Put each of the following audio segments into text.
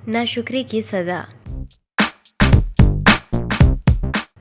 नाशुक्री की सजा।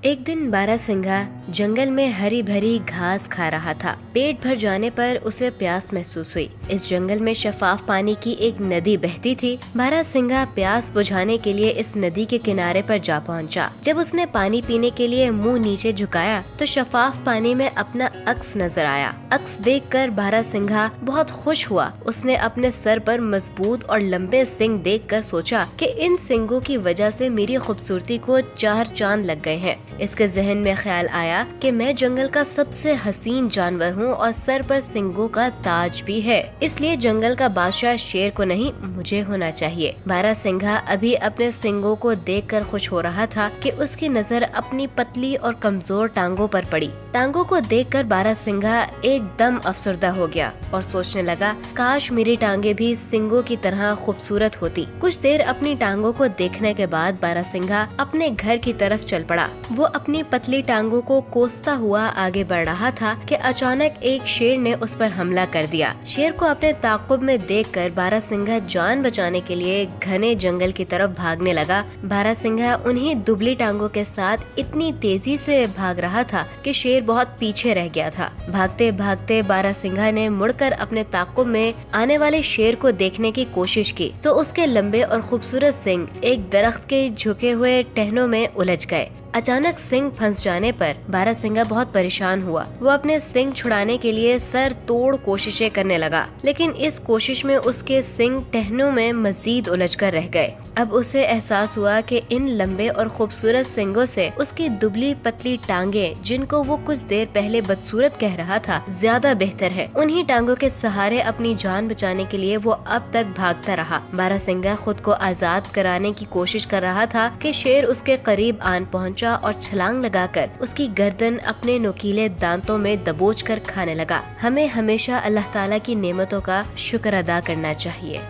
एक दिन बारहसिंघा जंगल में हरी भरी घास खा रहा था। पेट भर जाने पर उसे प्यास महसूस हुई। इस जंगल में शफाफ पानी की एक नदी बहती थी। बारहसिंघा प्यास बुझाने के लिए इस नदी के किनारे पर जा पहुंचा। जब उसने पानी पीने के लिए मुंह नीचे झुकाया तो शफाफ पानी में अपना अक्स नजर आया। अक्स देखकर बारहसिंघा बहुत खुश हुआ। उसने अपने सर पर मजबूत और लंबे सींग देखकर सोचा कि इन सींगों की वजह से मेरी खूबसूरती को चार चांद लग गए हैं। इसके जहन में ख्याल आया कि मैं जंगल का सबसे हसीन जानवर हूँ और सर पर सींगों का ताज भी है, इसलिए जंगल का बादशाह शेर को नहीं मुझे होना चाहिए। बारहसिंघा अभी अपने सींगों को देखकर खुश हो रहा था कि उसकी नजर अपनी पतली और कमजोर टांगों पर पड़ी। टांगों को देखकर बारहसिंघा एकदम अफसरदा हो गया और सोचने लगा, काश मेरी टांगे भी सींगों की तरह खूबसूरत होती। कुछ देर अपनी टांगों को देखने के बाद बारहसिंघा अपने घर की तरफ चल पड़ा। वो अपनी पतली टांगों को कोसता हुआ आगे बढ़ रहा था कि अचानक एक शेर ने उस पर हमला कर दिया। शेर को अपने ताक़ुब में देखकर बारहसिंघा जान बचाने के लिए घने जंगल की तरफ भागने लगा। बारहसिंघा उन्हीं दुबली टांगों के साथ इतनी तेजी से भाग रहा था कि शेर बहुत पीछे रह गया था। भागते भागते बारहसिंघा ने मुड़कर अपने ताक़ुब में आने वाले शेर को देखने की कोशिश की तो उसके लंबे और खूबसूरत सींग एक दरख्त के झुके हुए टहनों में उलझ गए। अचानक सींग फंस जाने पर बारहसिंघा बहुत परेशान हुआ। वो अपने सींग छुड़ाने के लिए सर तोड़ कोशिशें करने लगा, लेकिन इस कोशिश में उसके सींग टहनों में मजीद उलझकर रह गए। अब उसे एहसास हुआ कि इन लंबे और खूबसूरत सींगों से उसकी दुबली पतली टांगे, जिनको वो कुछ देर पहले बदसूरत कह रहा था, ज्यादा बेहतर है। उन्हीं टांगों के सहारे अपनी जान बचाने के लिए वो अब तक भागता रहा। बारहसिंघा खुद को आजाद कराने की कोशिश कर रहा था कि शेर उसके करीब आन पहुंचा और छलांग लगाकर उसकी गर्दन अपने नुकीले दांतों में दबोच कर खाने लगा। हमें हमेशा अल्लाह ताला की नेमतों का शुक्र अदा करना चाहिए।